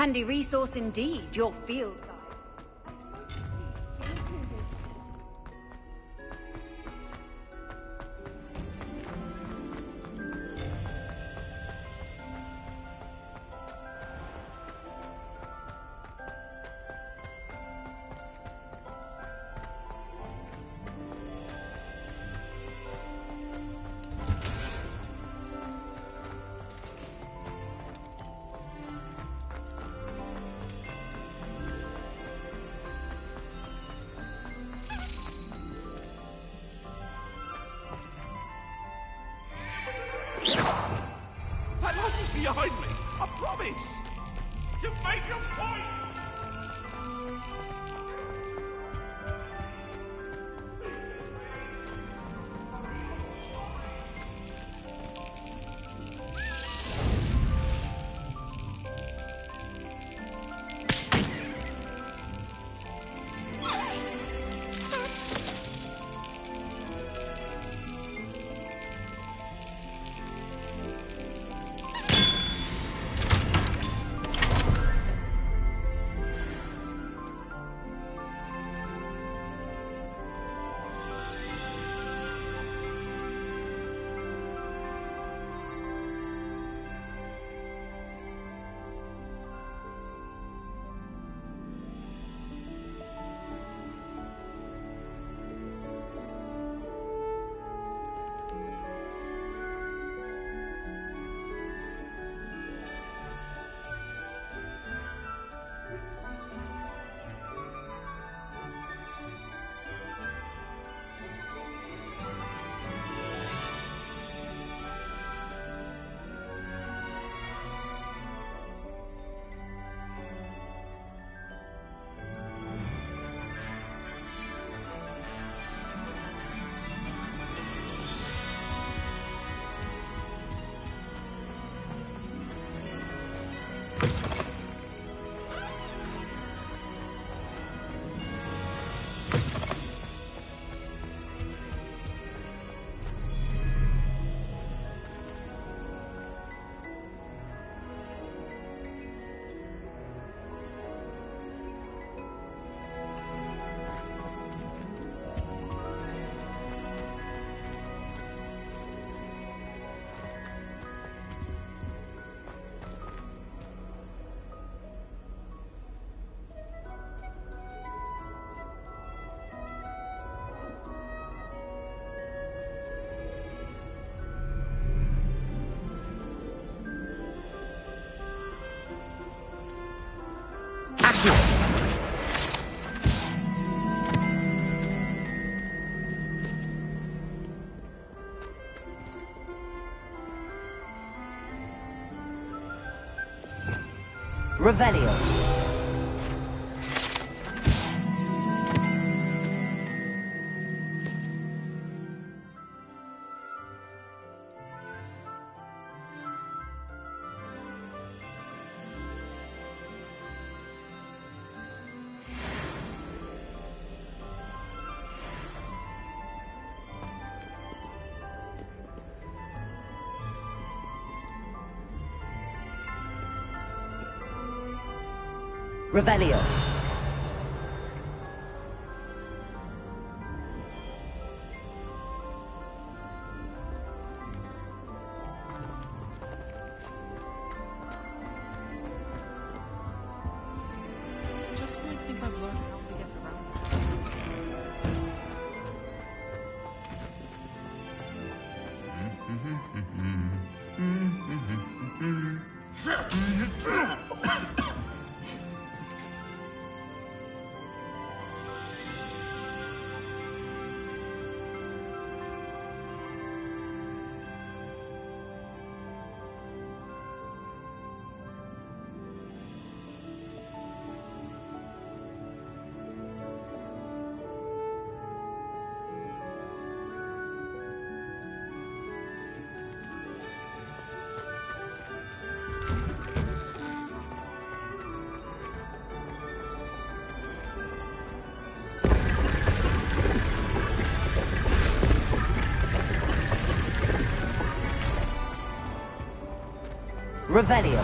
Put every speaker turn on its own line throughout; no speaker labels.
Handy resource indeed, your field guide.
Behind me! I promise! You make your point!
Revelio. Revelio.
Just when I think I've learned how to get around. Revelio.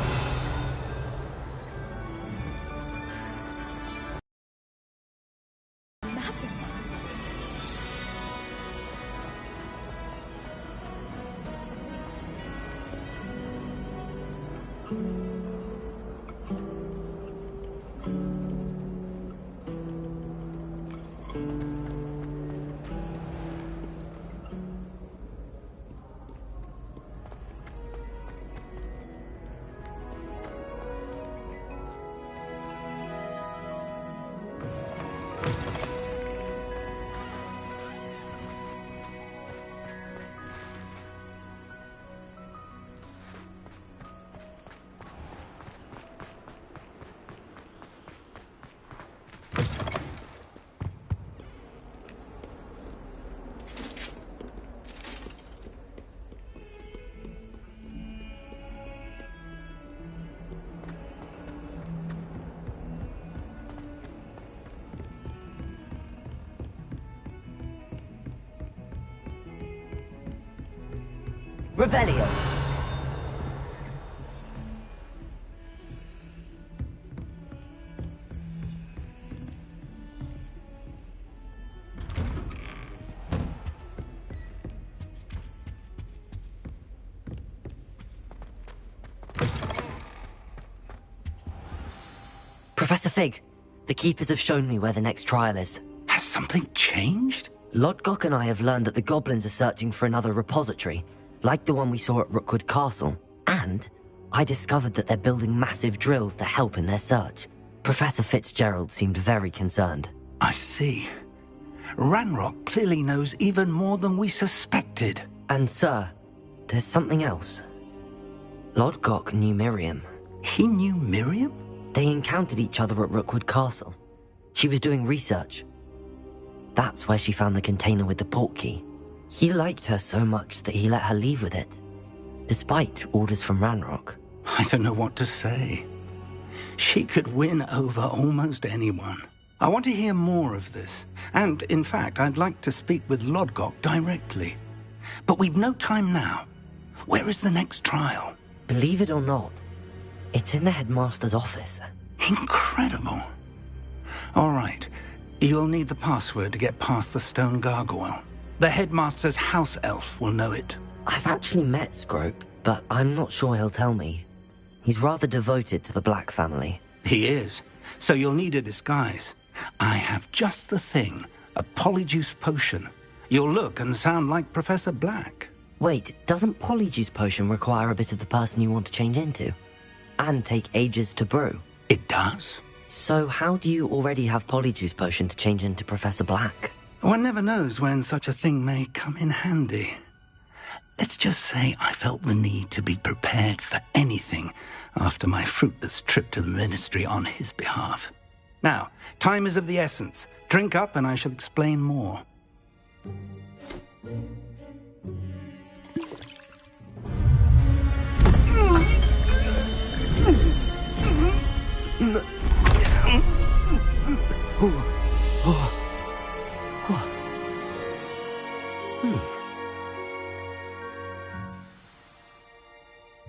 Revelio. Professor Fig, the Keepers have shown me where the next trial is.
Has something changed?
Lodgok and I have learned that the goblins are searching for another repository, like the one we saw at Rookwood Castle. And I discovered that they're building massive drills to help in their search. Professor Fitzgerald seemed very concerned.
I see. Ranrock clearly knows even more than we suspected.
And sir, there's something else. Lodgok knew Miriam.
He knew Miriam?
They encountered each other at Rookwood Castle. She was doing research. That's where she found the container with the portkey. He liked her so much that he let her leave with it, despite orders from Ranrock.
I don't know what to say. She could win over almost anyone. I want to hear more of this. And, in fact, I'd like to speak with Lodgok directly. But we've no time now. Where is the next trial?
Believe it or not, it's in the headmaster's office.
Incredible. All right. You'll need the password to get past the stone gargoyle. The headmaster's house elf will know it.
I've actually met Scrope, but I'm not sure he'll tell me. He's rather devoted to the Black family.
He is. So you'll need a disguise. I have just the thing. A polyjuice potion. You'll look and sound like Professor Black.
Wait, doesn't Polyjuice Potion require a bit of the person you want to change into? And take ages to brew?
It does.
So how do you already have Polyjuice Potion to change into Professor Black?
One never knows when such a thing may come in handy. Let's just say I felt the need to be prepared for anything after my fruitless trip to the Ministry on his behalf. Now, time is of the essence. Drink up and I shall explain more.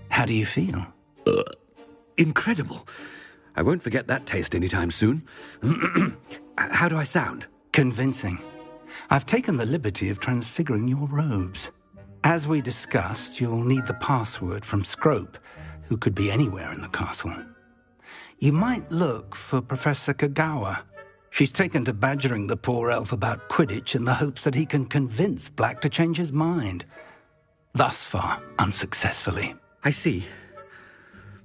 How do you feel?
Incredible. I won't forget that taste anytime soon. How do I sound?
Convincing. I've taken the liberty of transfiguring your robes. As we discussed, you'll need the password from Scrope, who could be anywhere in the castle. You might look for Professor Kagawa. She's taken to badgering the poor elf about Quidditch in the hopes that he can convince Black to change his mind. Thus far, unsuccessfully.
I see.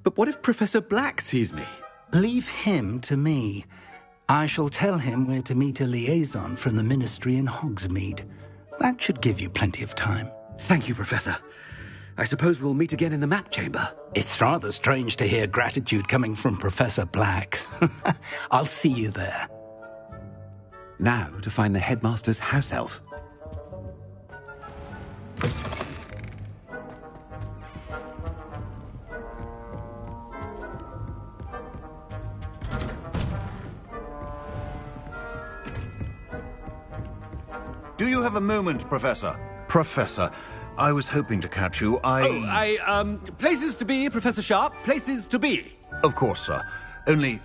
But what if Professor Black sees me?
Leave him to me. I shall tell him where to meet a liaison from the Ministry in Hogsmeade. That should give you plenty of time.
Thank you, Professor. I suppose we'll meet again in the map chamber.
It's rather strange to hear gratitude coming from Professor Black. I'll see you there.
Now to find the headmaster's house elf.
Do you have a moment, Professor? Professor, I was hoping to catch you.
Places to be, Professor Sharp. Places to be.
Of course, sir. Only,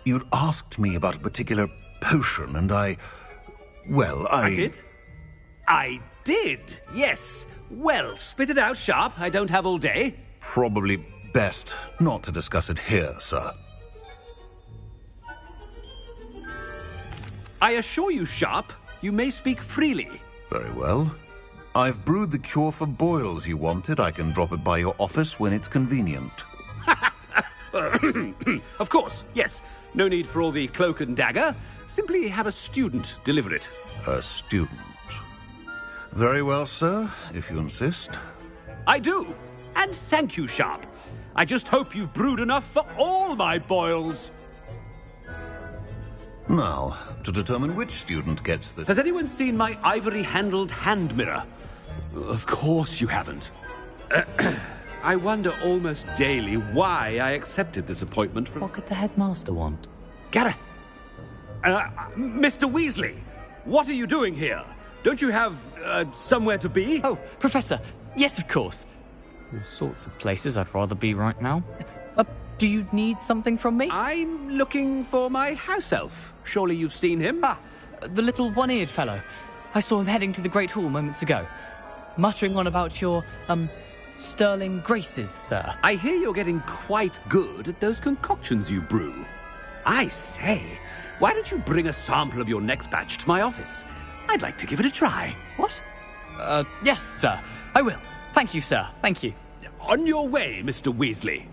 you'd asked me about a particular potion, and I
did? I did, yes. Well, spit it out, Sharp. I don't have all day.
Probably best not to discuss it here, sir.
I assure you, Sharp, you may speak freely.
Very well. I've brewed the cure for boils you wanted. I can drop it by your office when it's convenient.
Of course, yes. No need for all the cloak and dagger. Simply have a student deliver it.
A student. Very well, sir, if you insist.
I do. And thank you, Sharp. I just hope you've brewed enough for all my boils.
Now, to determine which student gets this...
Has anyone seen my ivory-handled hand mirror? Of course you haven't. I wonder almost daily why I accepted this appointment from...
What could the headmaster want?
Gareth! Mr. Weasley, what are you doing here? Don't you have, somewhere to be?
Oh, Professor, yes, of course. All sorts of places I'd rather be right now. Do you need something from me?
I'm looking for my house elf. Surely you've seen him?
Ah, the little one-eared fellow. I saw him heading to the Great Hall moments ago, muttering on about your, sterling graces, sir.
I hear you're getting quite good at those concoctions you brew. I say, why don't you bring a sample of your next batch to my office? I'd like to give it a try.
What? Yes, sir. I will. Thank you, sir. Thank you.
On your way, Mr. Weasley.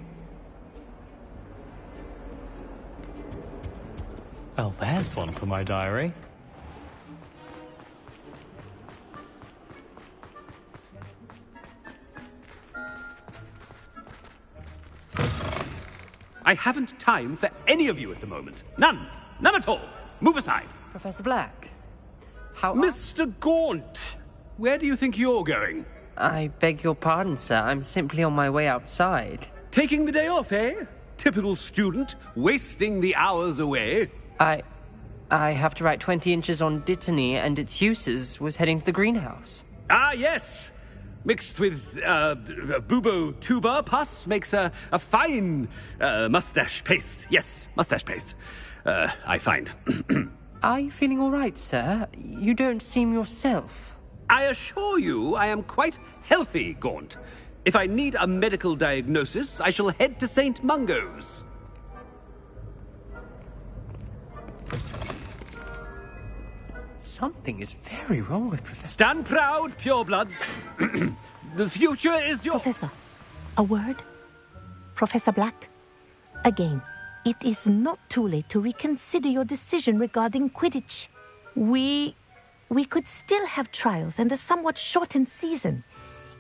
Well, there's one for my diary.
I haven't time for any of you at the moment. None. None at all. Move aside.
Professor Black, how...
Mr. Gaunt, where do you think you're going?
I beg your pardon, sir. I'm simply on my way outside.
Taking the day off, eh? Typical student, wasting the hours away.
I have to write 20 inches on Dittany and its uses. Was heading to the greenhouse.
Ah, yes. Mixed with bubo tuber pus makes a fine mustache paste. Yes, mustache paste. I find.
Are you feeling all right, sir? You don't seem yourself.
I assure you I am quite healthy, Gaunt. If I need a medical diagnosis, I shall head to St. Mungo's.
Something is very wrong with Professor...
Stand proud, purebloods. The future is your...
Professor, a word? Professor Black? Again, it is not too late to reconsider your decision regarding Quidditch. We could still have trials and a somewhat shortened season.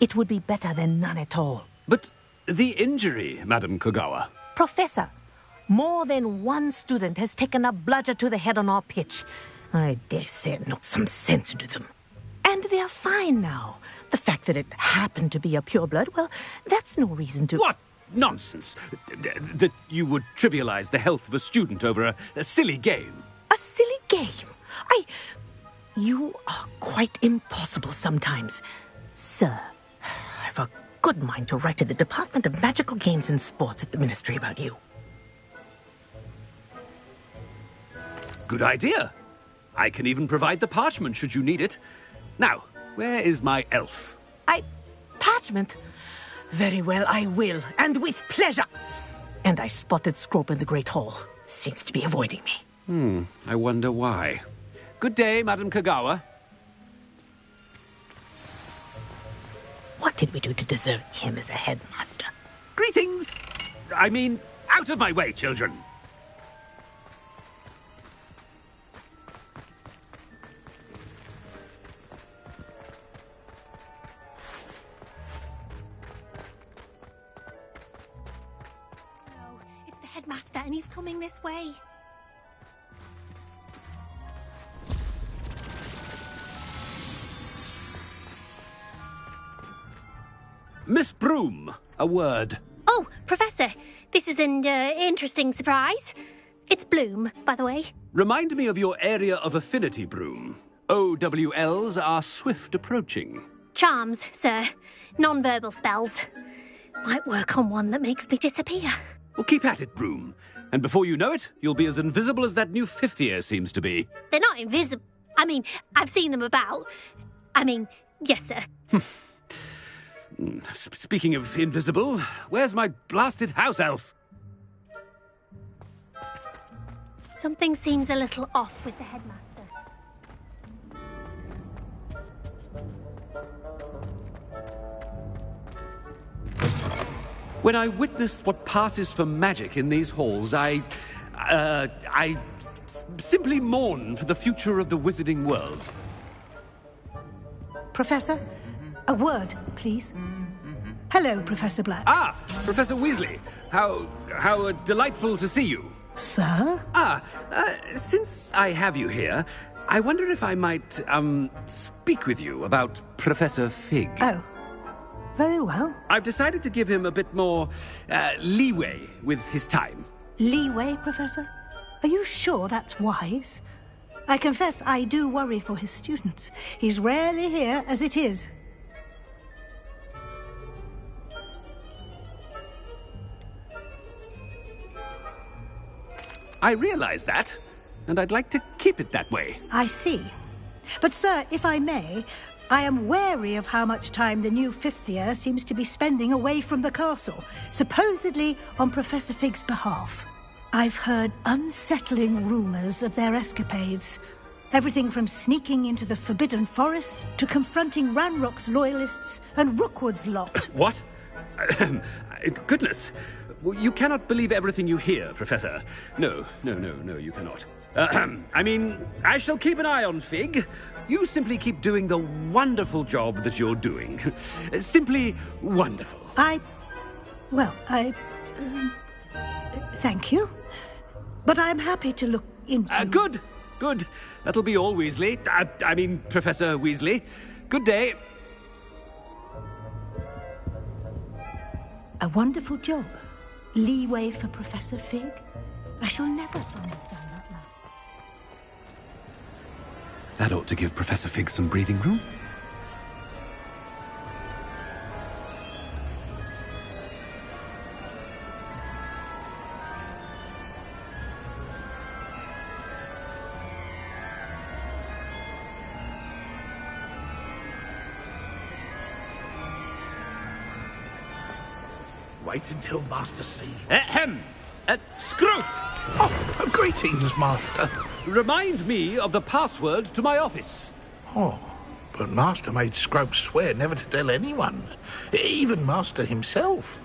It would be better than none at all.
But the injury, Madam Kogawa.
Professor, more than one student has taken a bludger to the head on our pitch. I dare say it knocked some sense into them. And they're fine now. The fact that it happened to be a pureblood, well, that's no reason to...
What nonsense! That you would trivialize the health of a student over a silly game.
A silly game? You are quite impossible sometimes. Sir, I've a good mind to write to the Department of Magical Games and Sports at the Ministry about you.
Good idea. I can even provide the parchment should you need it. Now, where is my elf?
Parchment? Very well, I will, and with pleasure. And I spotted Scrope in the Great Hall. Seems to be avoiding me.
I wonder why. Good day, Madam Kogawa.
What did we do to deserve him as a headmaster?
Greetings! I mean, out of my way, children.
It's the headmaster, and he's coming this way.
Miss Broom, a word.
Oh, Professor, this is an interesting surprise. It's Bloom, by the way.
Remind me of your area of affinity, Broom. OWLs are swift approaching.
Charms, sir. Non-verbal spells. Might work on one that makes me disappear.
Well, keep at it, Broom. And before you know it, you'll be as invisible as that new fifth year seems to be.
They're not invisible. I mean, I've seen them about. Yes, sir.
Speaking of invisible, where's my blasted house elf?
Something seems a little off with the headmaster.
When I witness what passes for magic in these halls, I simply mourn for the future of the wizarding world.
Professor, a word, please. Hello, Professor Black.
Ah, Professor Weasley. How delightful to see you.
Sir?
Since I have you here, I wonder if I might, speak with you about Professor Fig.
Oh, very well.
I've decided to give him a bit more, leeway with his time.
Leeway, Professor? Are you sure that's wise? I confess I do worry for his students. He's rarely here as it is.
I realize that, and I'd like to keep it that way.
I see. But, sir, if I may, I am wary of how much time the new fifth year seems to be spending away from the castle, supposedly on Professor Fig's behalf. I've heard unsettling rumors of their escapades. Everything from sneaking into the Forbidden Forest to confronting Ranrock's loyalists and Rookwood's lot.
What? Goodness. You cannot believe everything you hear, Professor. No, you cannot. I mean, I shall keep an eye on Fig. You simply keep doing the wonderful job that you're doing. Simply wonderful.
Thank you. But I'm happy to look into...
Good. That'll be all, Weasley. I mean, Professor Weasley. Good day.
A wonderful job. Leeway for Professor Fig? I shall never find it done that well.
That ought to give Professor Fig some breathing room.
Wait until Master sees.
Scrope!
Oh, greetings, Master.
Remind me of the password to my office.
Oh, but Master made Scrope swear never to tell anyone, even Master himself.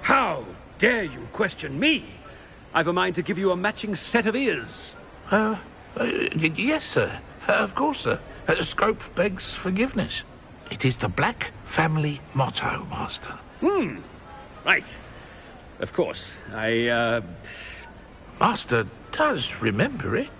How dare you question me? I've a mind to give you a matching set of ears.
Yes, sir. Of course, sir. Scrope begs forgiveness. It is the Black family motto, Master.
Right. Of course.
Master does remember it.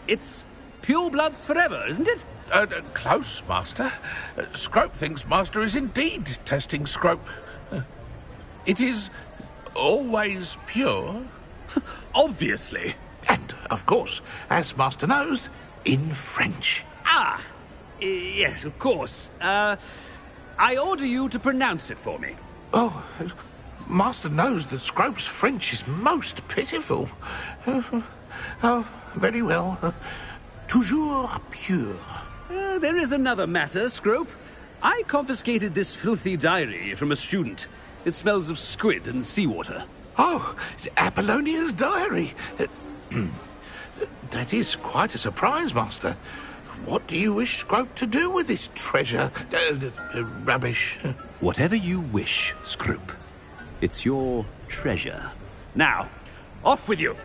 It's purebloods forever, isn't it?
Close, Master. Scrope thinks Master is indeed testing Scrope. It is always pure.
Obviously.
And, of course, as Master knows, in French.
Yes, of course. I order you to pronounce it for me.
Oh, Master knows that Scrope's French is most pitiful. Oh, very well. Toujours pure.
There is another matter, Scrope. I confiscated this filthy diary from a student. It smells of squid and seawater.
Oh, Apollonia's diary. That is quite a surprise, Master. What do you wish Scrope to do with this treasure? Rubbish.
Whatever you wish, Scrope. It's your treasure. Now, off with you!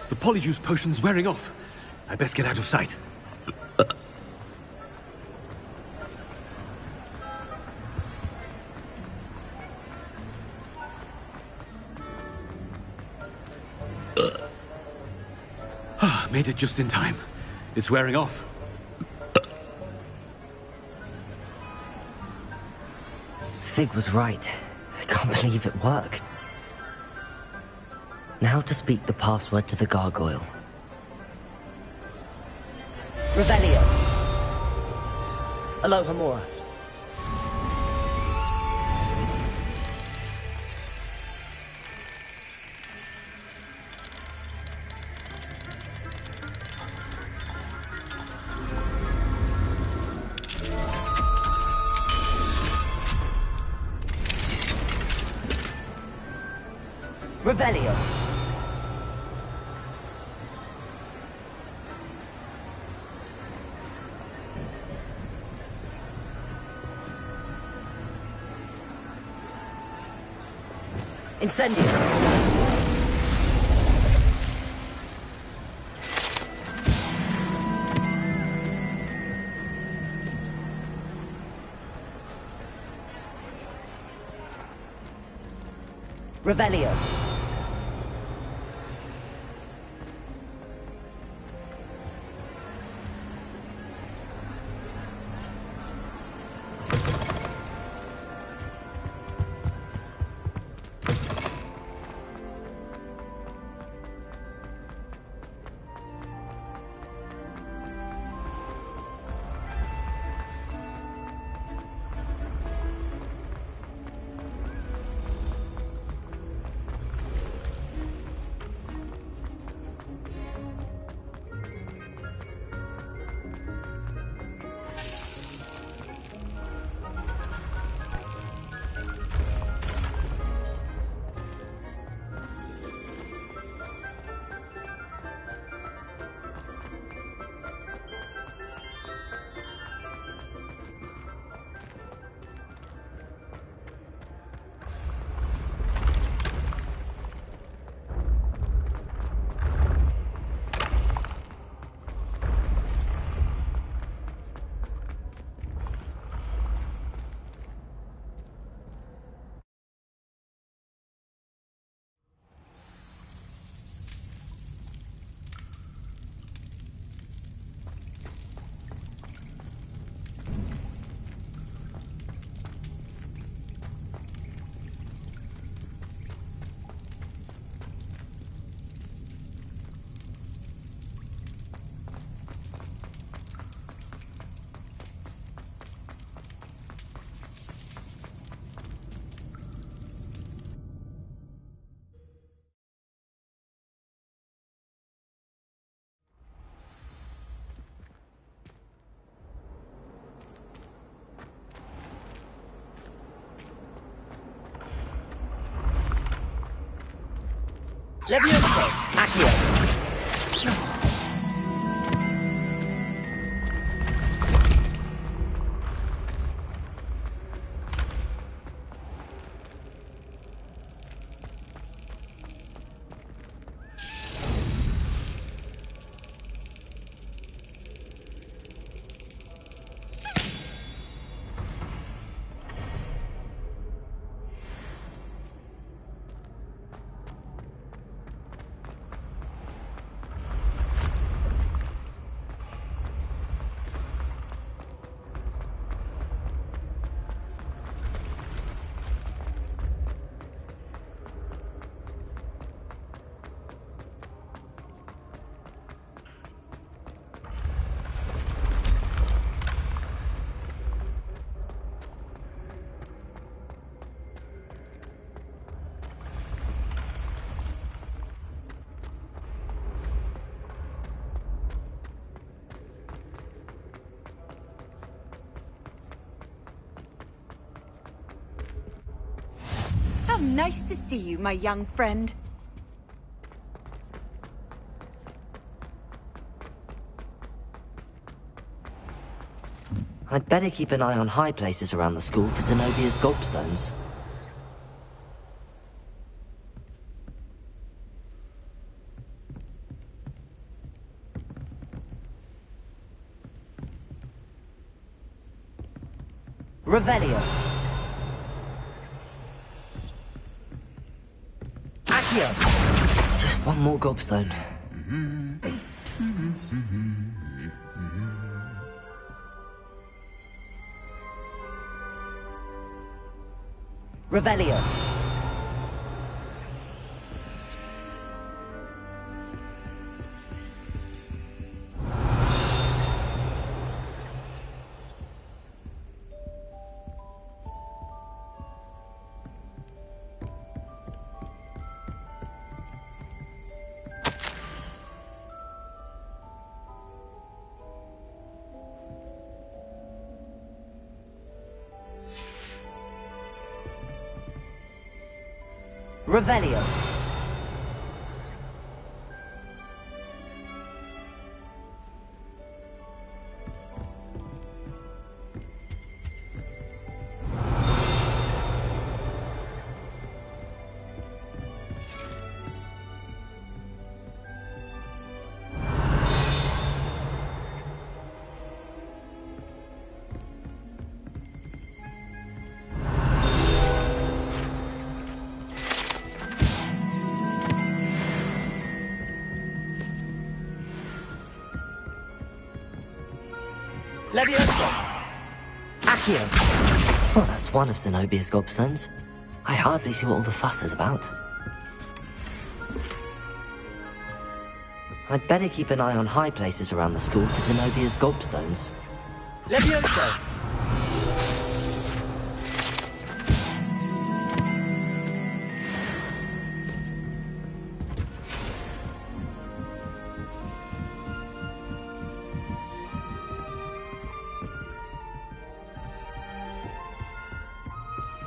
The polyjuice potion's wearing off. I best get out of sight. Made it just in time. It's wearing off.
Fig was right. I can't believe it worked. Now to speak the password to the gargoyle.
Revelio. Alohomora. Revelio. Incendio. Revelio. Levioso. Accio.
Nice to see you, my young friend.
I'd better keep an eye on high places around the school for Zenobia's gobstones.
Revelio. Accio.
Just one more gobstone.
Revelio. Revelio. Levioso. Accio.
Well, that's one of Zenobia's gobstones. I hardly see what all the fuss is about. I'd better keep an eye on high places around the school for Zenobia's gobstones.
Levioso.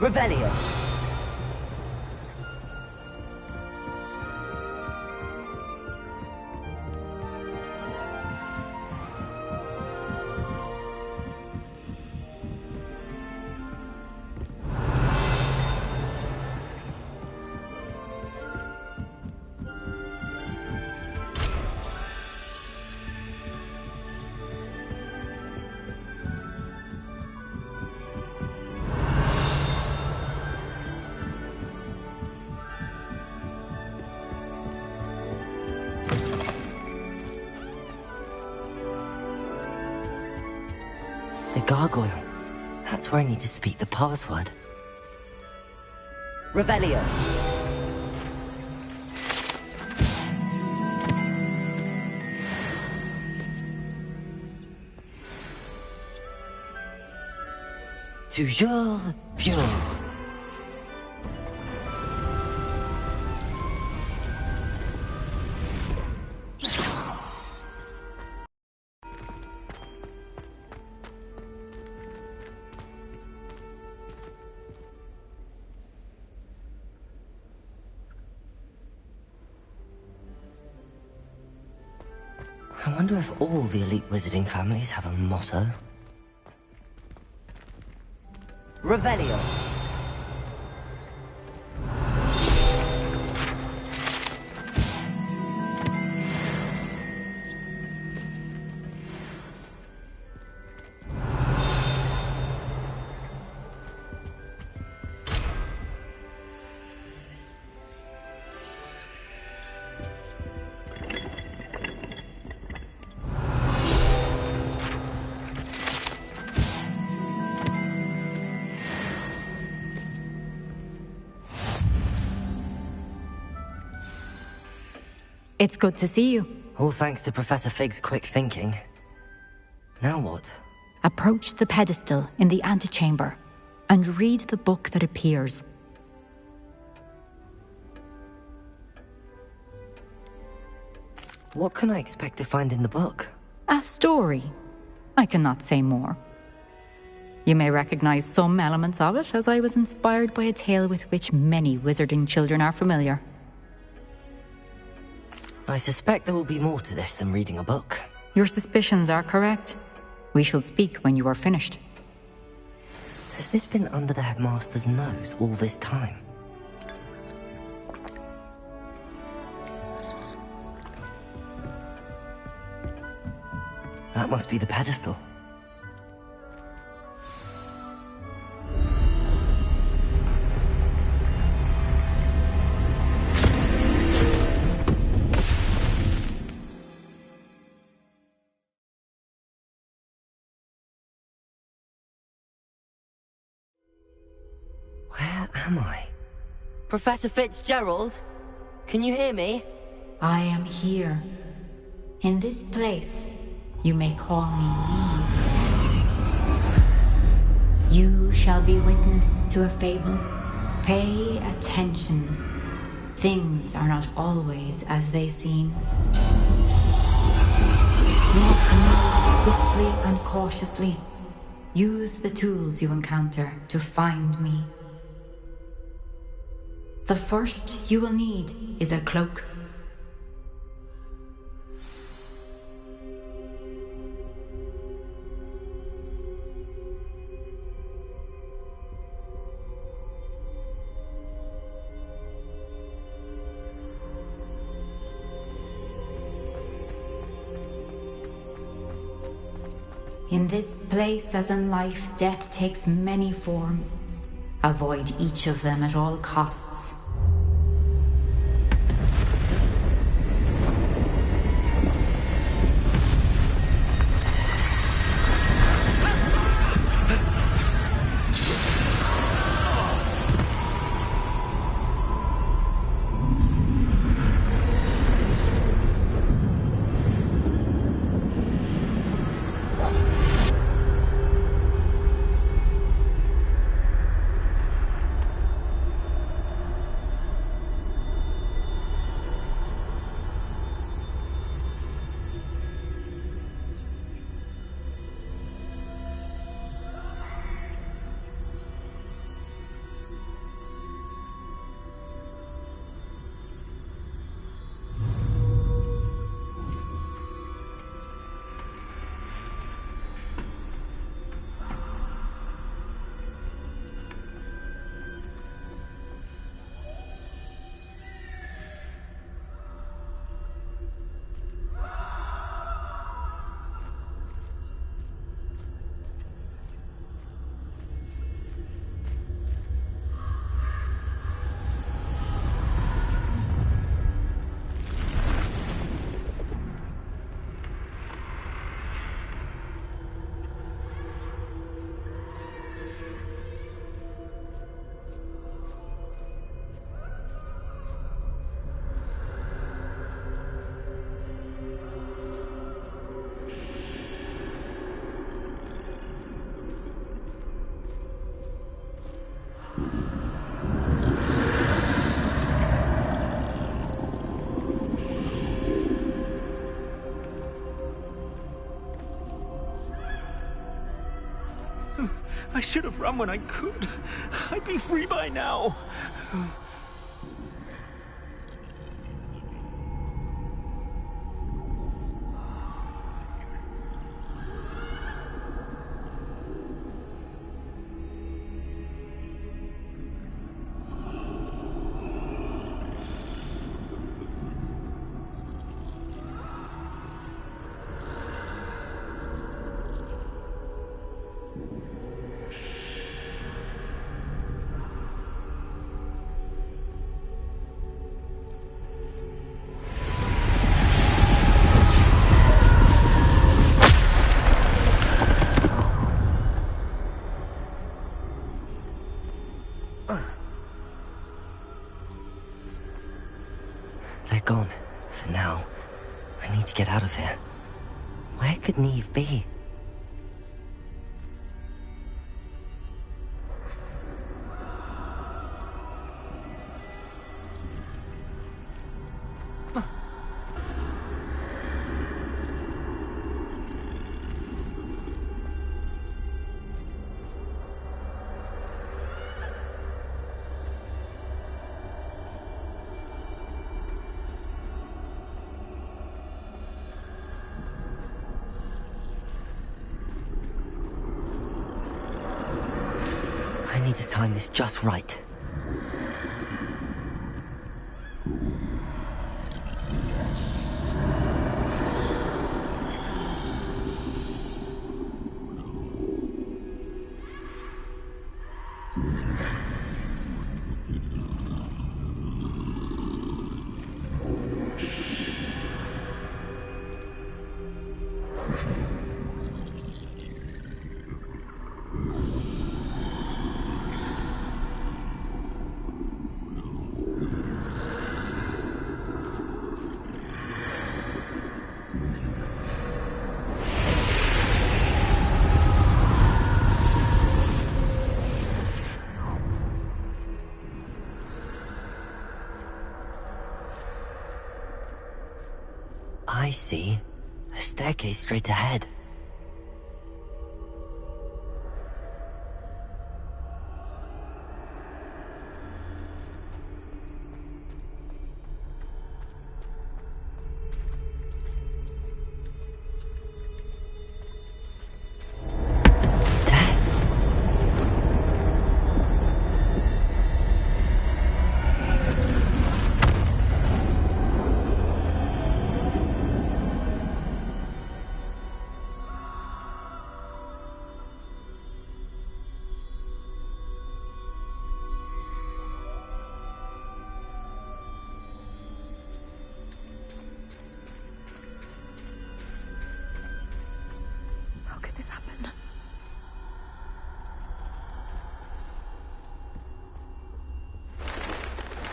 Revelio.
The gargoyle. That's where I need to speak the password.
Revelio.
Toujours pure. I wonder if all the elite wizarding families have a motto.
Revelio.
It's good to see you.
All thanks to Professor Fig's quick thinking. Now what?
Approach the pedestal in the antechamber and read the book that appears.
What can I expect to find in the book?
A story. I cannot say more. You may recognize some elements of it, as I was inspired by a tale with which many wizarding children are familiar.
I suspect there will be more to this than reading a book.
Your suspicions are correct. We shall speak when you are finished.
Has this been under the headmaster's nose all this time? That must be the pedestal. Where am I? Professor Fitzgerald? Can you hear me?
I am here. In this place, you may call me Eve. You shall be witness to a fable. Pay attention. Things are not always as they seem. You must move swiftly and cautiously. Use the tools you encounter to find me. The first you will need is a cloak. In this place, as in life, death takes many forms. Avoid each of them at all costs.
I should have run when I could. I'd be free by now.
They're gone. For now. I need to get out of here. Where could Neve be? need to time this just right. I see. A staircase straight ahead.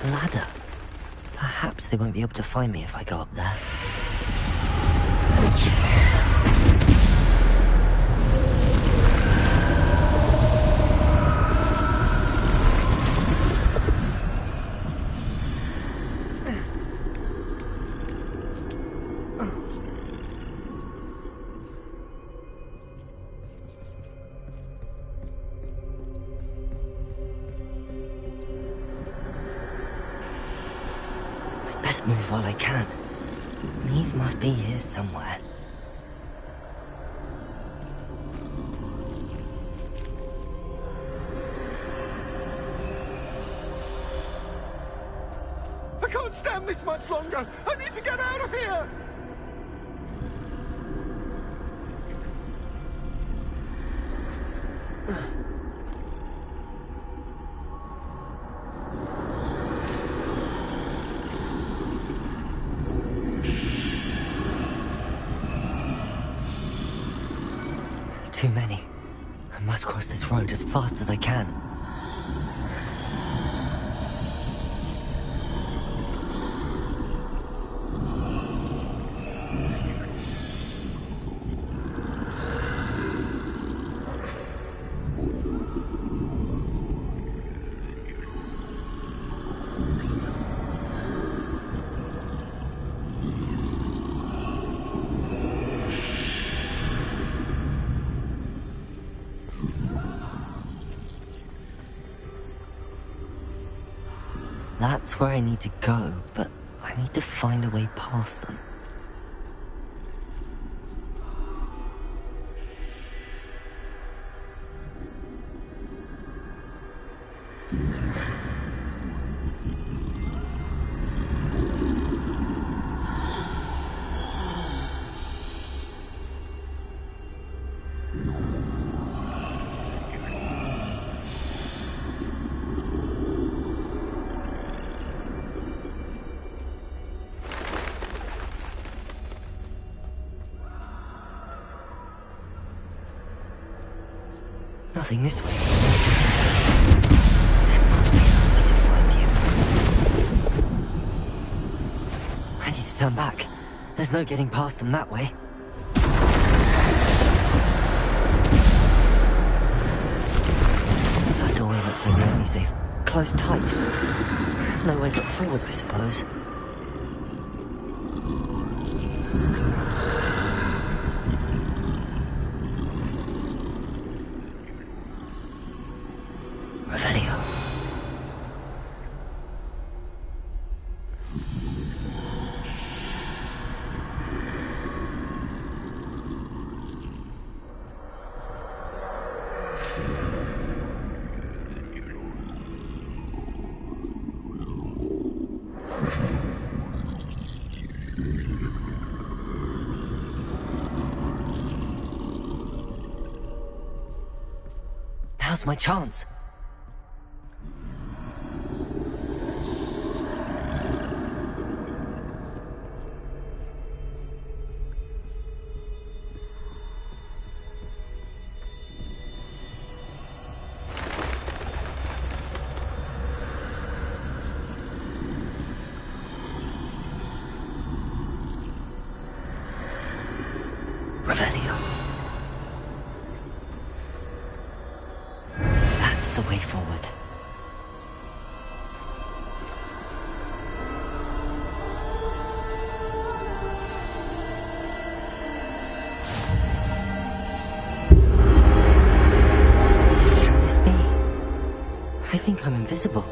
Ladder. Perhaps they won't be able to find me if I go up there. Best move while I can. Neve must be here somewhere.
I can't stand this much longer! I need to get out of here!
Too many. I must cross this road as fast as I can. That's where I need to go, but I need to find a way past them. Nothing this way. There must be another way to find you. I need to turn back. There's no getting past them that way. That doorway looks like the only safe. Closed tight. No way but forward, I suppose. Now's my chance. Revelio. That's the way forward. Can this be? I think I'm invisible.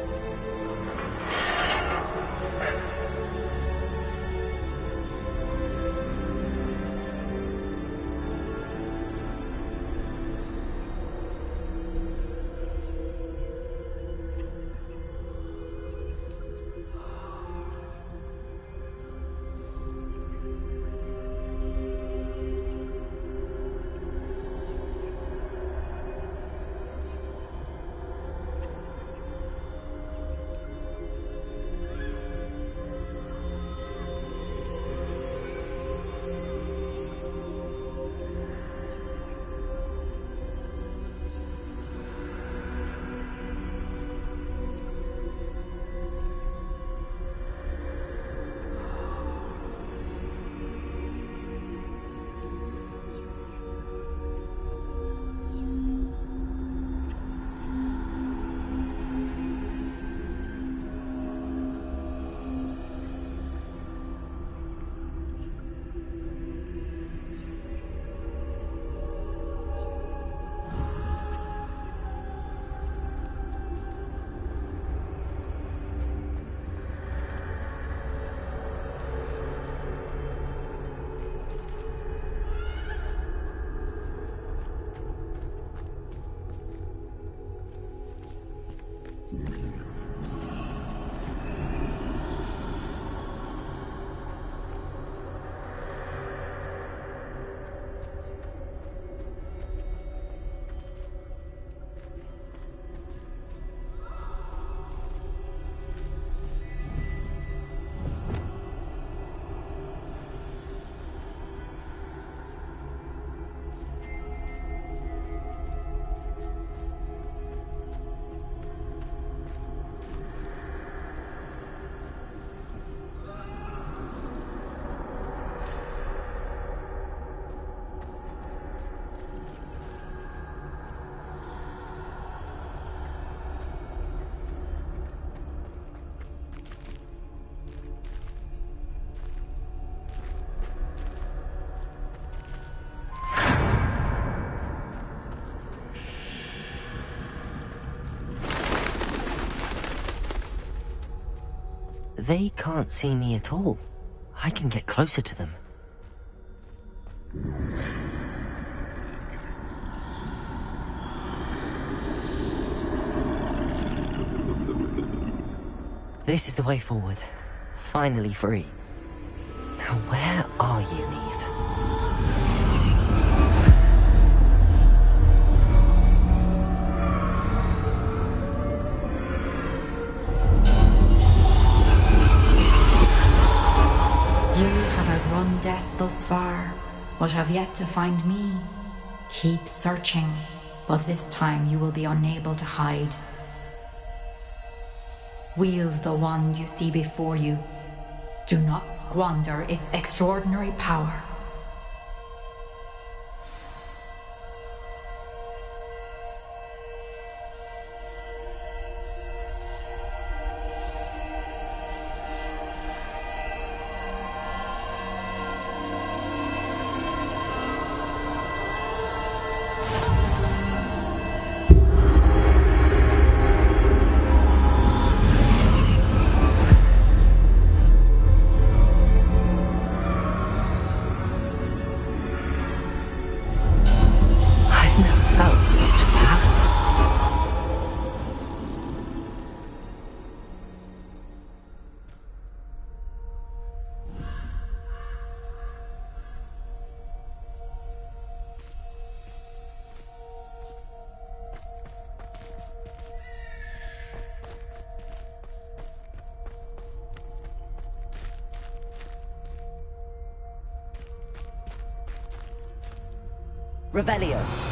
They can't see me at all. I can get closer to them. This is the way forward. Finally free. Now where are you, Neve?
You have outrun death thus far, but have yet to find me. Keep searching, but this time you will be unable to hide. Wield the wand you see before you. Do not squander its extraordinary power.
Revelio.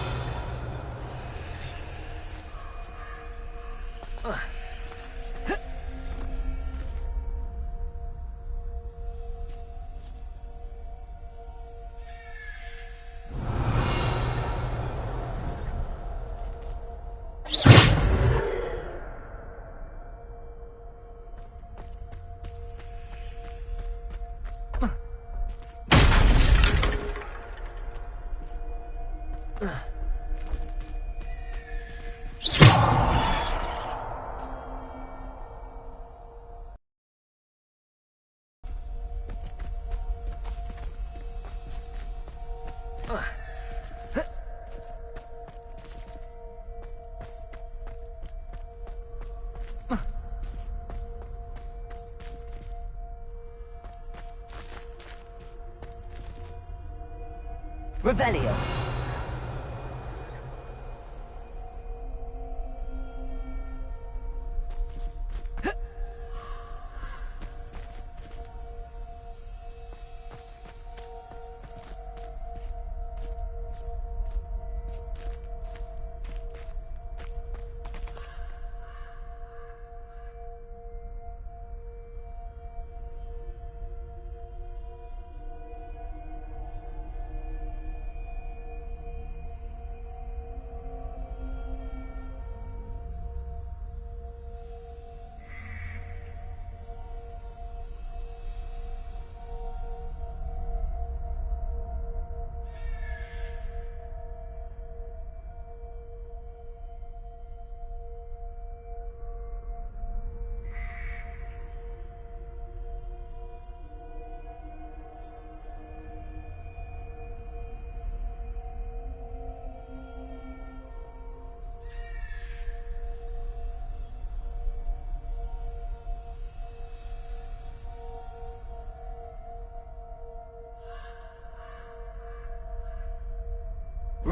Revelio.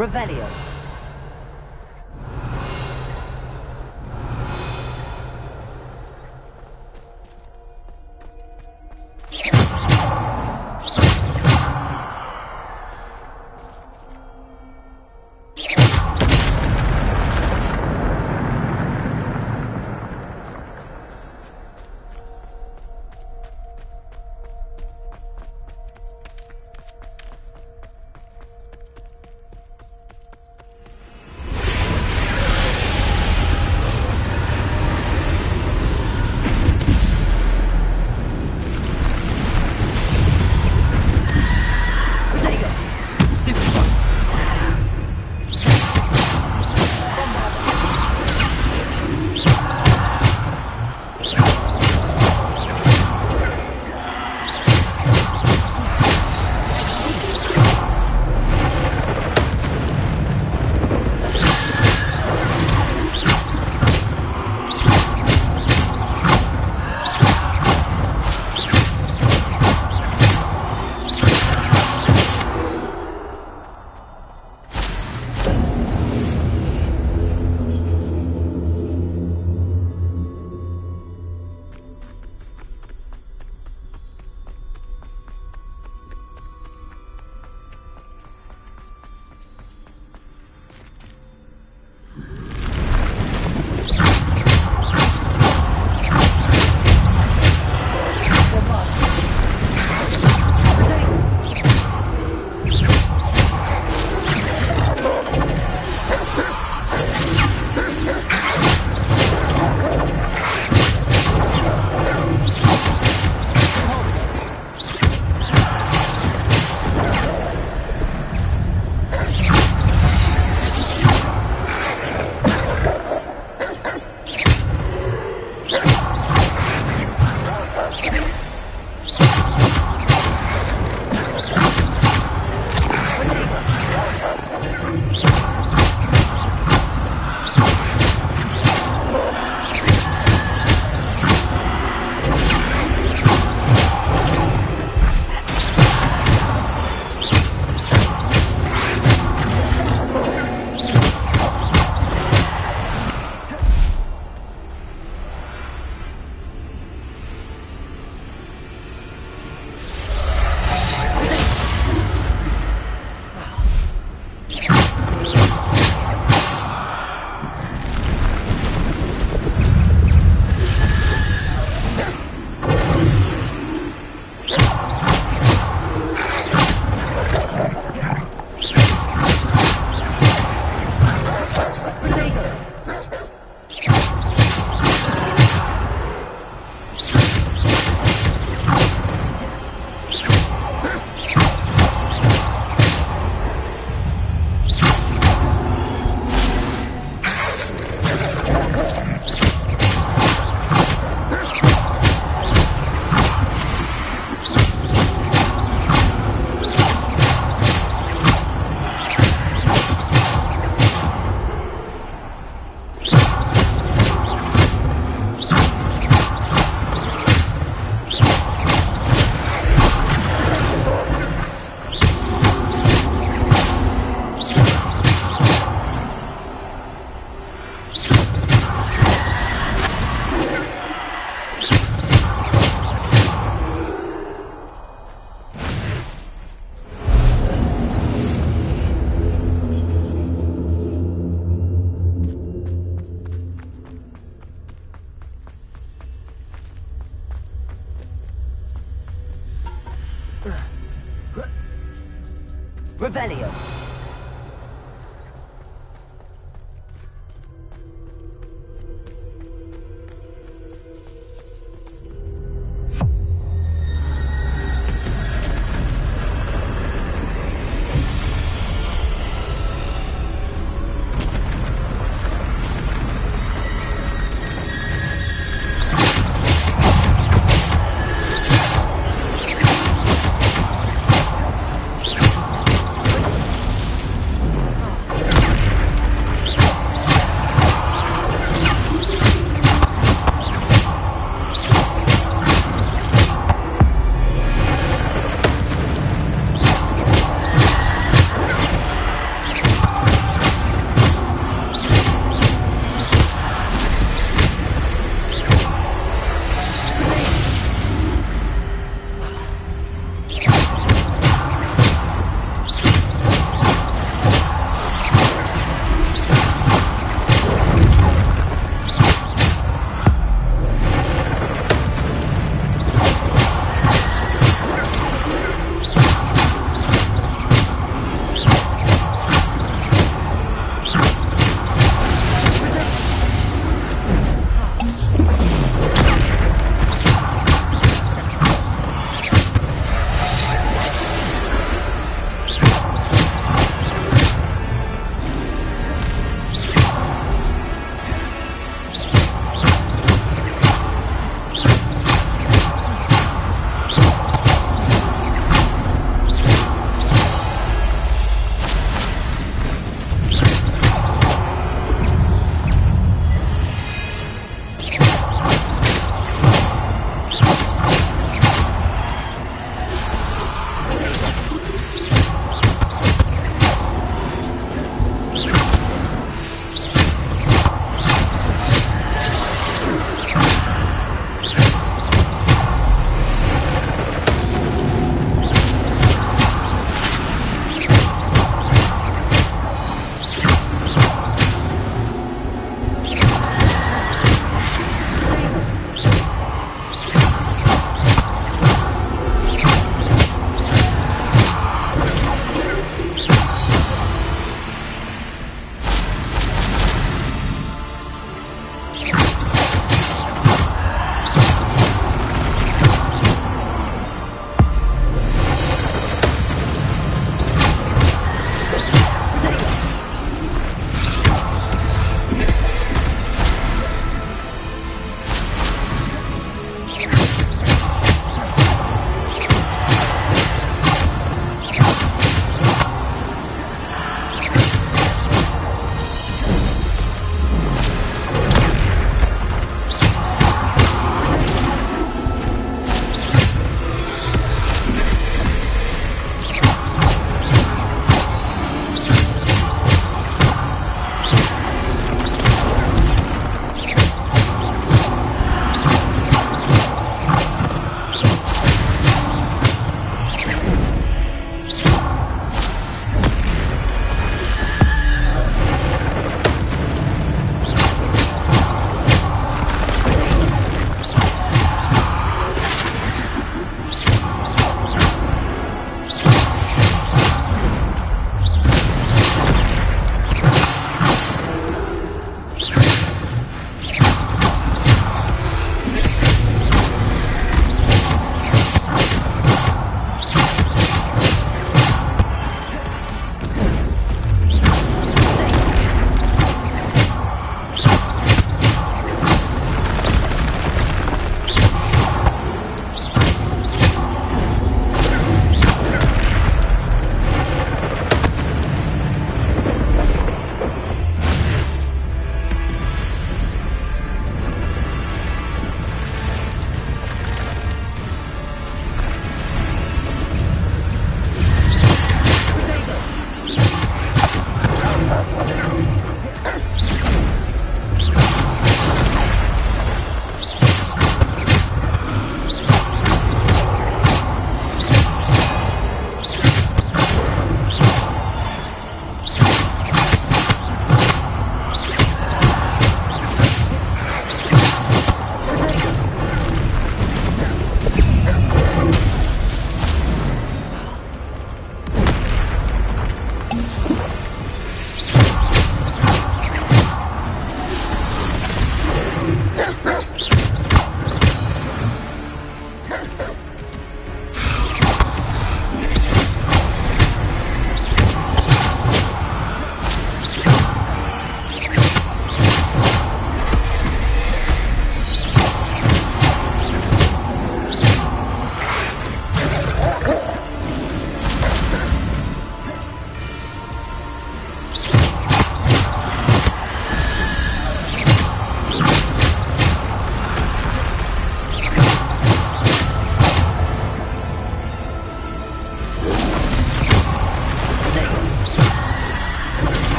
Revelio. Revelio.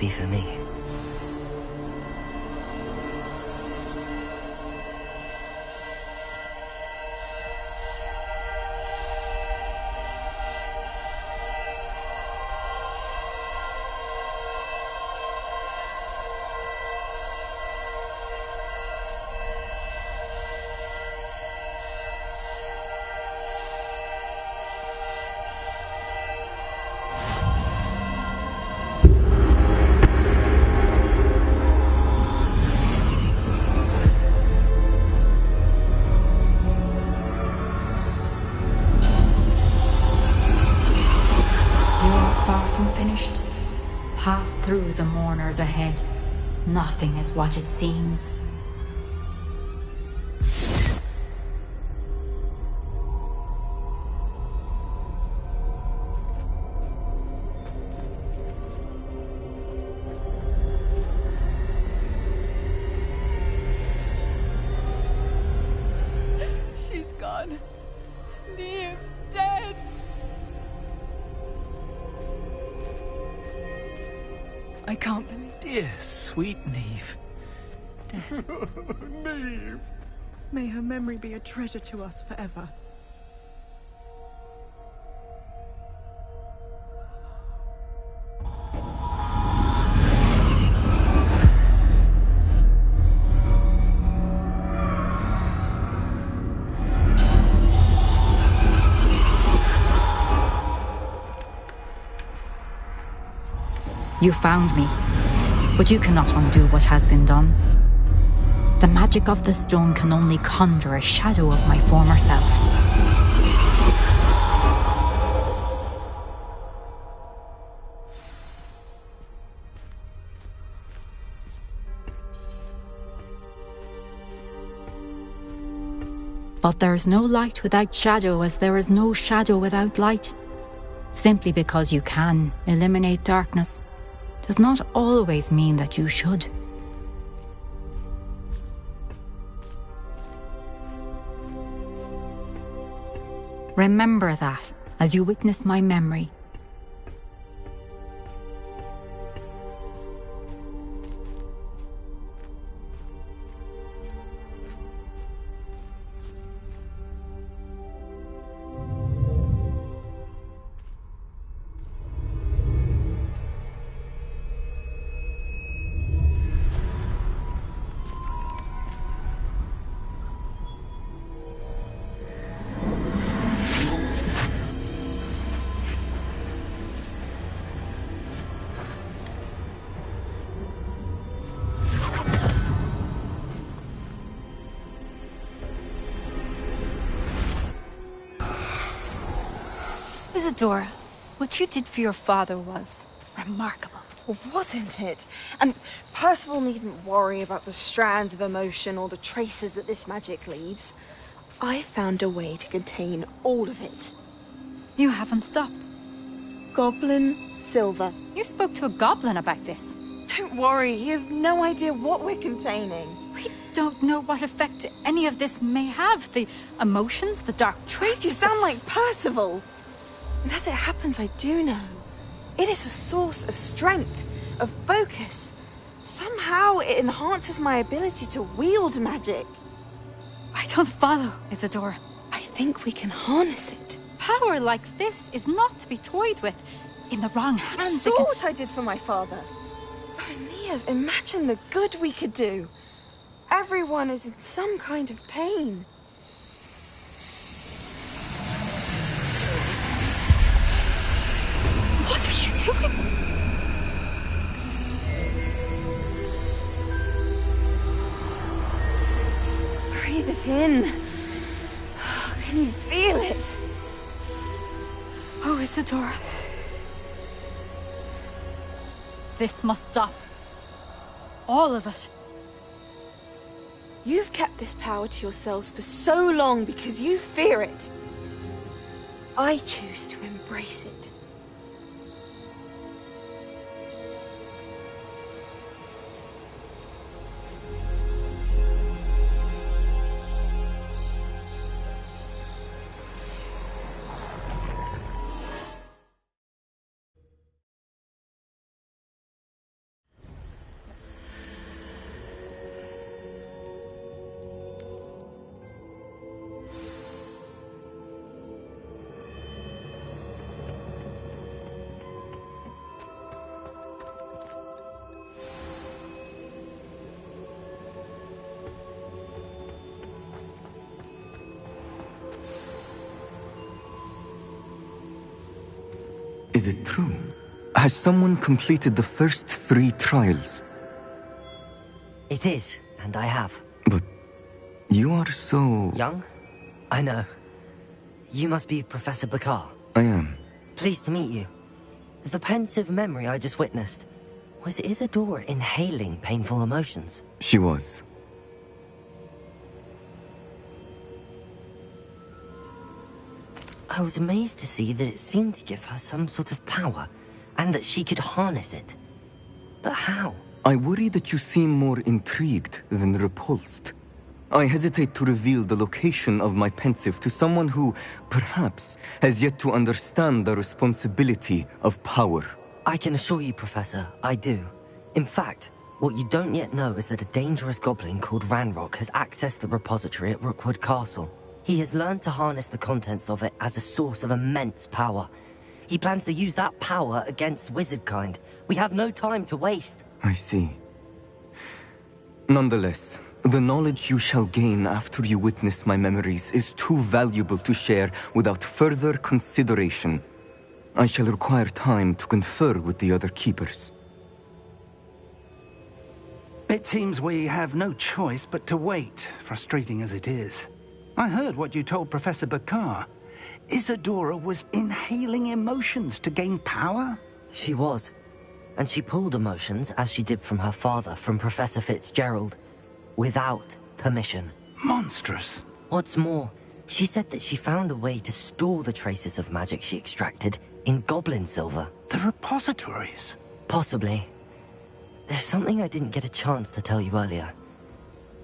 be for me.
Pass through the mourners ahead. Nothing is what it seems.
She's gone. Neve's dead. I can't believe.
Dear, sweet Neve. Dead.
Neve!
May her memory be a treasure to us forever.
You found me, but you cannot undo what has been done. The magic of the stone can only conjure a shadow of my former self. But there is no light without shadow, as there is no shadow without light. Simply because you can eliminate darkness does not always mean that you should. Remember that as you witness my memory.
Isadora, what you did for your father was remarkable.
Wasn't it? And Percival needn't worry about the strands of emotion or the traces that this magic leaves. I found a way to contain all of it.
You haven't stopped.
Goblin Silver.
You spoke to a goblin about this.
Don't worry, he has no idea what we're containing.
We don't know what effect any of this may have. The emotions, the dark traits.
You sound like Percival. And as it happens, I do know. It is a source of strength, of focus. Somehow it enhances my ability to wield magic.
I don't follow, Isadora.
I think we can harness it.
Power like this is not to be toyed with. In the wrong hands,
You saw what I did for my father. Oh, Neve, imagine the good we could do. Everyone is in some kind of pain.
What are you doing?
Breathe it in. Can you feel it?
Oh, Isadora. This must stop. All of it.
You've kept this power to yourselves for so long because you fear it. I choose to embrace it.
Is it true? Has someone completed the first 3 trials?
It is, and I have.
But you are so...
Young? I know. You must be Professor Bakar.
I am.
Pleased to meet you. The pensive memory I just witnessed, was Isadora inhaling painful emotions?
She was.
I was amazed to see that it seemed to give her some sort of power, and that she could harness it. But how?
I worry that you seem more intrigued than repulsed. I hesitate to reveal the location of my pensive to someone who, perhaps, has yet to understand the responsibility of power.
I can assure you, Professor, I do. In fact, what you don't yet know is that a dangerous goblin called Ranrock has accessed the repository at Rookwood Castle. He has learned to harness the contents of it as a source of immense power. He plans to use that power against wizardkind. We have no time to waste.
I see. Nonetheless, the knowledge you shall gain after you witness my memories is too valuable to share without further consideration. I shall require time to confer with the other keepers.
It seems we have no choice but to wait, frustrating as it is. I heard what you told Professor Bakar. Isadora was inhaling emotions to gain power?
She was. And she pulled emotions, as she did from her father, from Professor Fitzgerald, without permission.
Monstrous.
What's more, she said that she found a way to store the traces of magic she extracted in goblin silver.
The repositories?
Possibly. There's something I didn't get a chance to tell you earlier.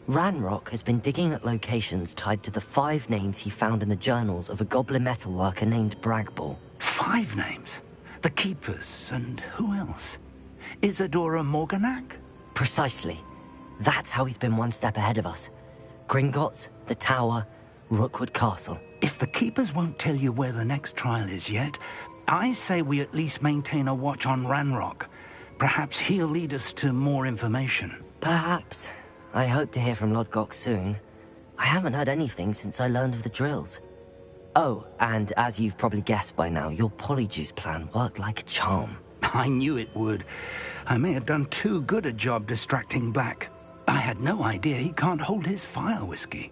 Ranrock has been digging at locations tied to the 5 names he found in the journals of a goblin metalworker named Bragball.
5 names? The Keepers, and who else? Isadora Morganac?
Precisely. That's how he's been one step ahead of us. Gringotts, the Tower, Rookwood Castle.
If the Keepers won't tell you where the next trial is yet, I say we at least maintain a watch on Ranrock. Perhaps he'll lead us to more information.
Perhaps. I hope to hear from Lodgok soon. I haven't heard anything since I learned of the drills. Oh, and as you've probably guessed by now, your polyjuice plan worked like a charm.
I knew it would. I may have done too good a job distracting Black. I had no idea he can't hold his fire whiskey.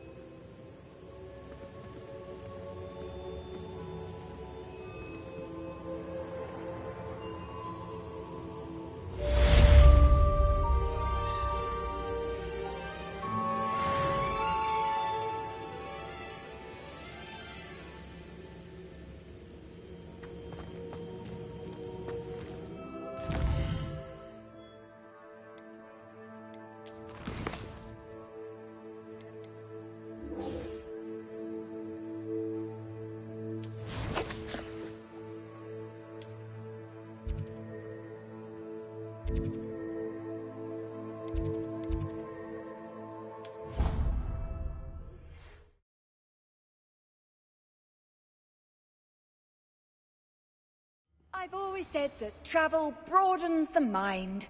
I've always said that travel broadens the mind.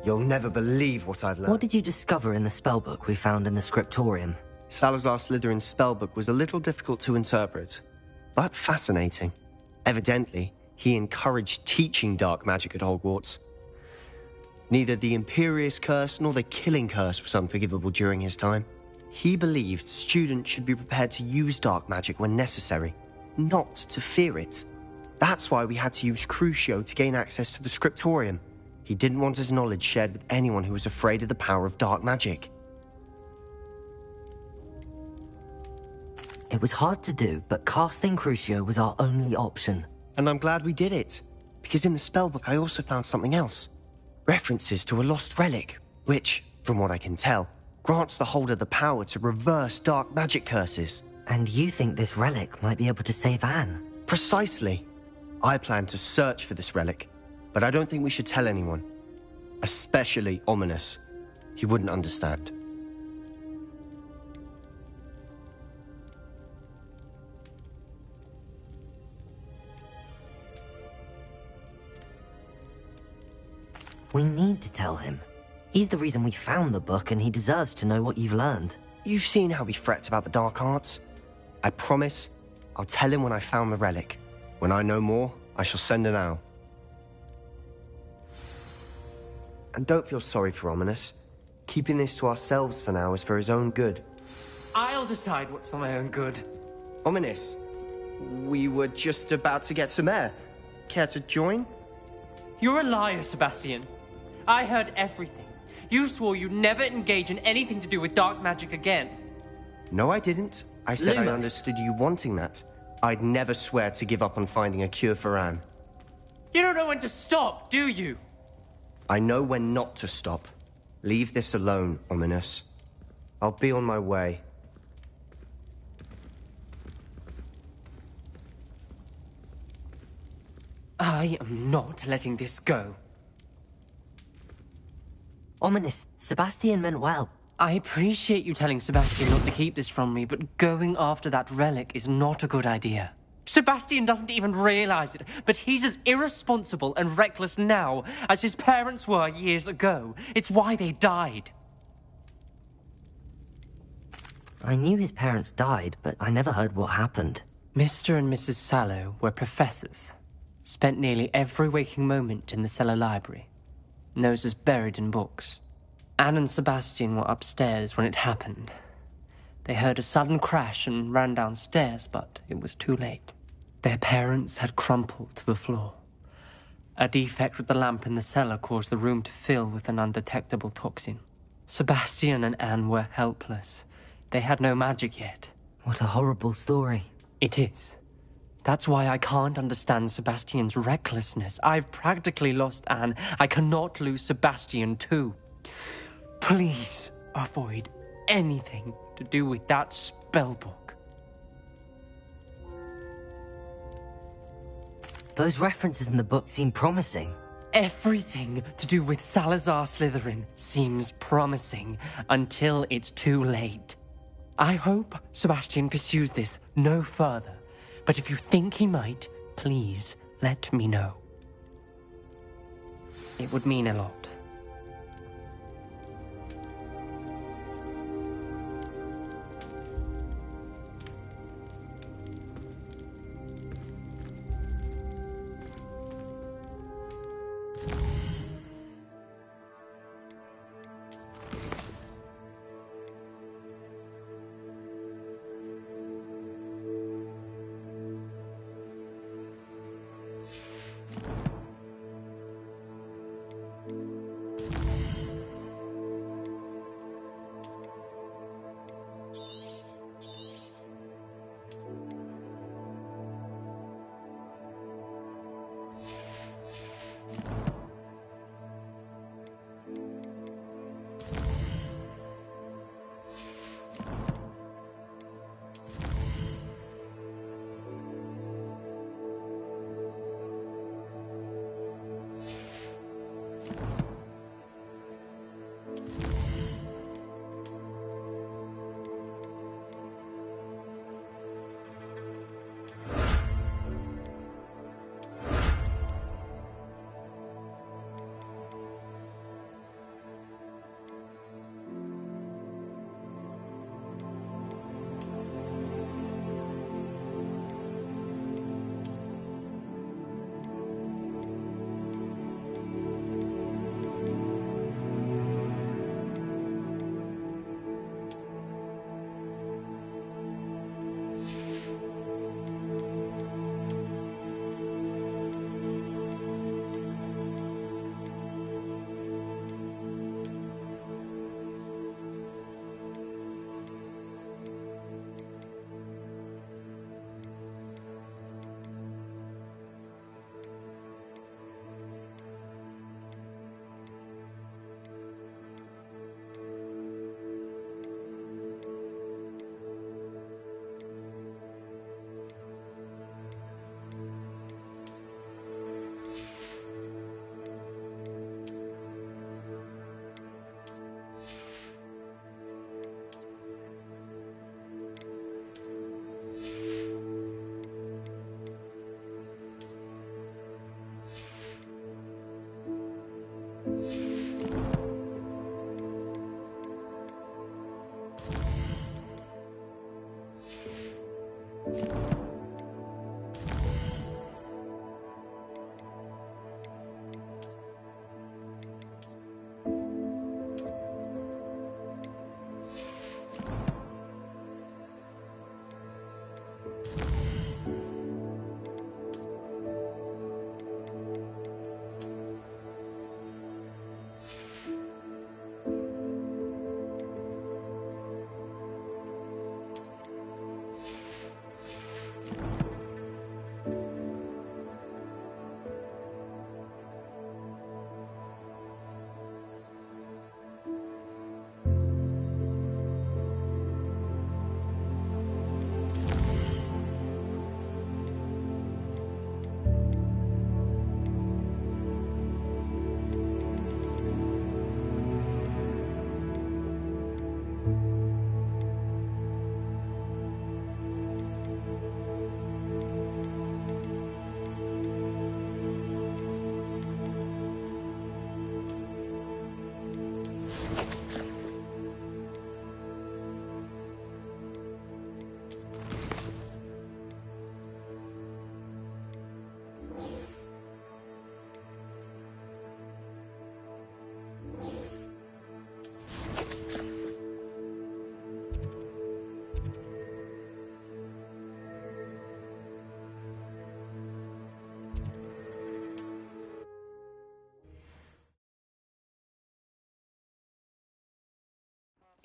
You'll never believe what I've learned.
What did you discover in the spellbook we found in the scriptorium?
Salazar Slytherin's spellbook was a little difficult to interpret, but fascinating. Evidently, he encouraged teaching dark magic at Hogwarts. Neither the Imperious Curse nor the Killing Curse was unforgivable during his time. He believed students should be prepared to use dark magic when necessary, not to fear it. That's why we had to use Crucio to gain access to the scriptorium. He didn't want his knowledge shared with anyone who was afraid of the power of dark magic.
It was hard to do, but casting Crucio was our only option.
And I'm glad we did it, because in the spellbook I also found something else. References to a lost relic, which, from what I can tell, grants the holder the power to reverse dark magic curses.
And you think this relic might be able to save Anne?
Precisely. I plan to search for this relic, but I don't think we should tell anyone. Especially Ominous. He wouldn't understand.
We need to tell him. He's the reason we found the book, and he deserves to know what you've learned.
You've seen how he frets about the dark arts. I promise I'll tell him when I found the relic. When I know more, I shall send an owl. And don't feel sorry for Ominous. Keeping this to ourselves for now is for his own good.
I'll decide what's for my own good.
Ominous, we were just about to get some air. Care to join?
You're a liar, Sebastian. I heard everything. You swore you'd never engage in anything to do with dark magic again.
No, I didn't. I said
Lumos.
I understood you wanting that. I'd never swear to give up on finding a cure for Anne.
You don't know when to stop, do you?
I know when not to stop. Leave this alone, Ominous. I'll be on my way.
I am not letting this go.
Ominous, Sebastian meant well.
I appreciate you telling Sebastian not to keep this from me, but going after that relic is not a good idea. Sebastian doesn't even realize it, but he's as irresponsible and reckless now as his parents were years ago. It's why they died.
I knew his parents died, but I never heard what happened.
Mr. and Mrs. Sallow were professors. Spent nearly every waking moment in the cellar library. Noses buried in books. Anne and Sebastian were upstairs when it happened. They heard a sudden crash and ran downstairs, but it was too late. Their parents had crumpled to the floor. A defect with the lamp in the cellar caused the room to fill with an undetectable toxin. Sebastian and Anne were helpless. They had no magic yet.
What a horrible story.
It is. That's why I can't understand Sebastian's recklessness. I've practically lost Anne. I cannot lose Sebastian too. Please avoid anything to do with that spellbook.
Those references in the book seem promising.
Everything to do with Salazar Slytherin seems promising until it's too late. I hope Sebastian pursues this no further, but if you think he might, please let me know. It would mean a lot.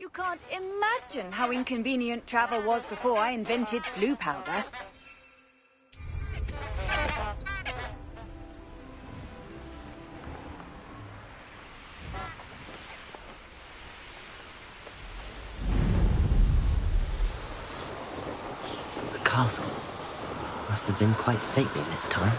You can't imagine how inconvenient travel was before I invented flu powder.
The castle must have been quite stately this time.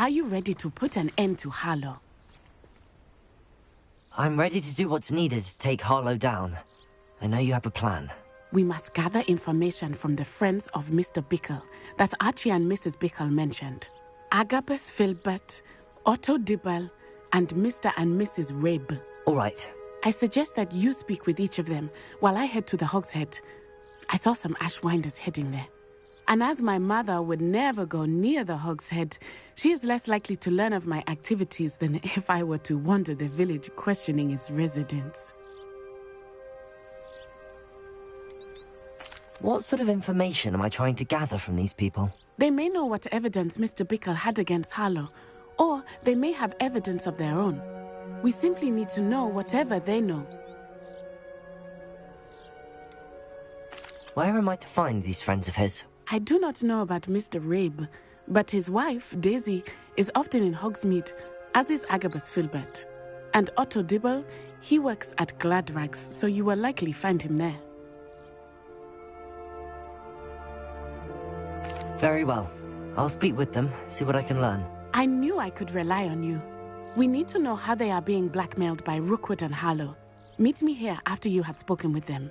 Are you ready to put an end to Harlow?
I'm ready to do what's needed to take Harlow down. I know you have a plan.
We must gather information from the friends of Mr. Bickle that Archie and Mrs. Bickle mentioned. Agabus Filbert, Otto Dibble, and Mr. and Mrs. Rabe.
All right.
I suggest that you speak with each of them while I head to the Hogshead. I saw some Ashwinders heading there. And as my mother would never go near the Hogshead, she is less likely to learn of my activities than if I were to wander the village questioning its residents.
What sort of information am I trying to gather from these people?
They may know what evidence Mr. Bickle had against Harlow, or they may have evidence of their own. We simply need to know whatever they know.
Where am I to find these friends of his?
I do not know about Mr. Rabe, but his wife, Daisy, is often in Hogsmeade, as is Agabus Filbert. And Otto Dibble, he works at Gladrags, so you will likely find him there.
Very well. I'll speak with them, see what I can learn.
I knew I could rely on you. We need to know how they are being blackmailed by Rookwood and Harlow. Meet me here after you have spoken with them.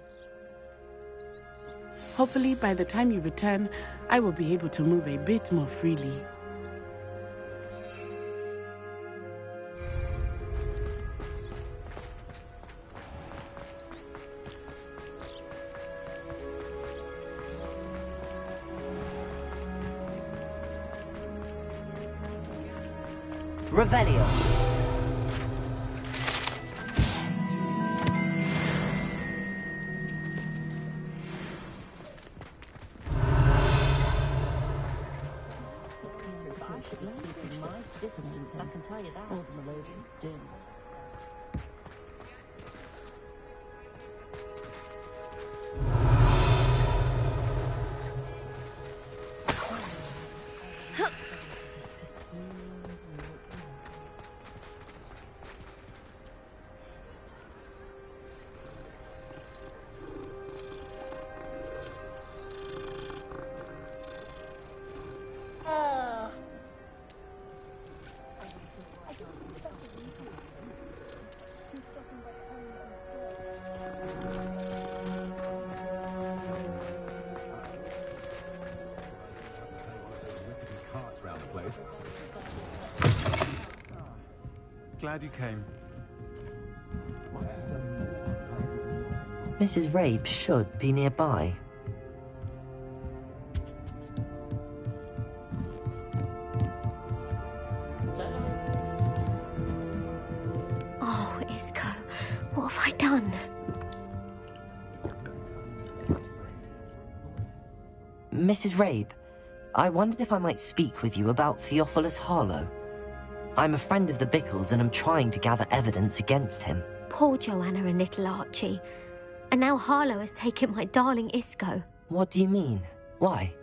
Hopefully, by the time you return, I will be able to move a bit more freely.
Revelio.
I can tell you that. All the melodious dins.
glad you came.
Mrs. Rabe should be nearby.
Oh, Isco, what have I done?
Mrs. Rabe, I wondered if I might speak with you about Theophilus Harlow. I'm a friend of the Bickles and I'm trying to gather evidence against him.
Poor Joanna and little Archie. And now Harlow has taken my darling Isco.
What do you mean? Why?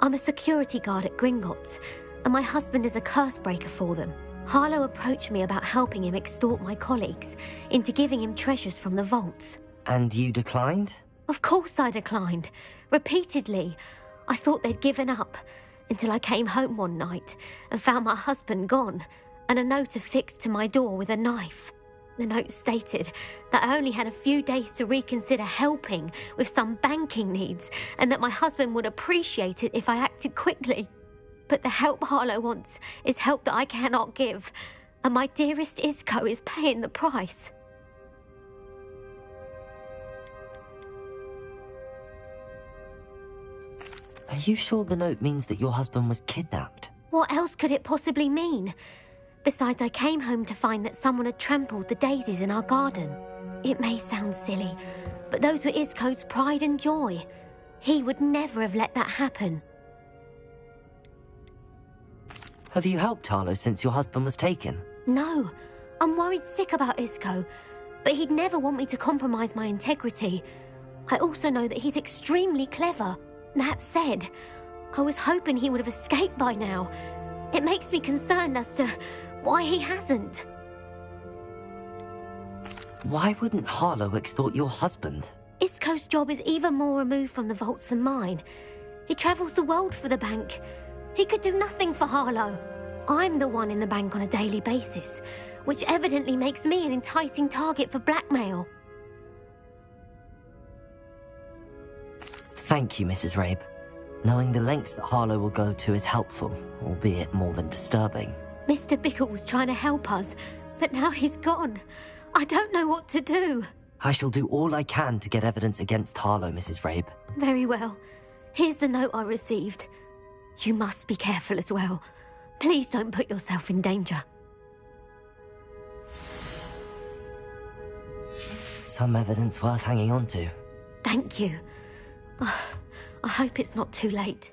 I'm a security guard at Gringotts, and my husband is a curse breaker for them. Harlow approached me about helping him extort my colleagues into giving him treasures from the vaults.
And you declined?
Of course I declined. Repeatedly. I thought they'd given up, until I came home one night and found my husband gone, and a note affixed to my door with a knife. The note stated that I only had a few days to reconsider helping with some banking needs, and that my husband would appreciate it if I acted quickly. But the help Harlow wants is help that I cannot give, and my dearest Isco is paying the price.
Are you sure the note means that your husband was kidnapped?
What else could it possibly mean? Besides, I came home to find that someone had trampled the daisies in our garden. It may sound silly, but those were Isco's pride and joy. He would never have let that happen.
Have you helped Harlow since your husband was taken?
No, I'm worried sick about Isco, but he'd never want me to compromise my integrity. I also know that he's extremely clever. That said, I was hoping he would have escaped by now. It makes me concerned as to why he hasn't.
Why wouldn't Harlow extort your husband?
Isco's job is even more removed from the vaults than mine. He travels the world for the bank. He could do nothing for Harlow. I'm the one in the bank on a daily basis, which evidently makes me an enticing target for blackmail.
Thank you, Mrs. Rabe. Knowing the lengths that Harlow will go to is helpful, albeit more than disturbing.
Mr. Bickle was trying to help us, but now he's gone. I don't know what to do.
I shall do all I can to get evidence against Harlow, Mrs. Rabe.
Very well. Here's the note I received. You must be careful as well. Please don't put yourself in danger.
Some evidence worth hanging on to.
Thank you. I hope it's not too late.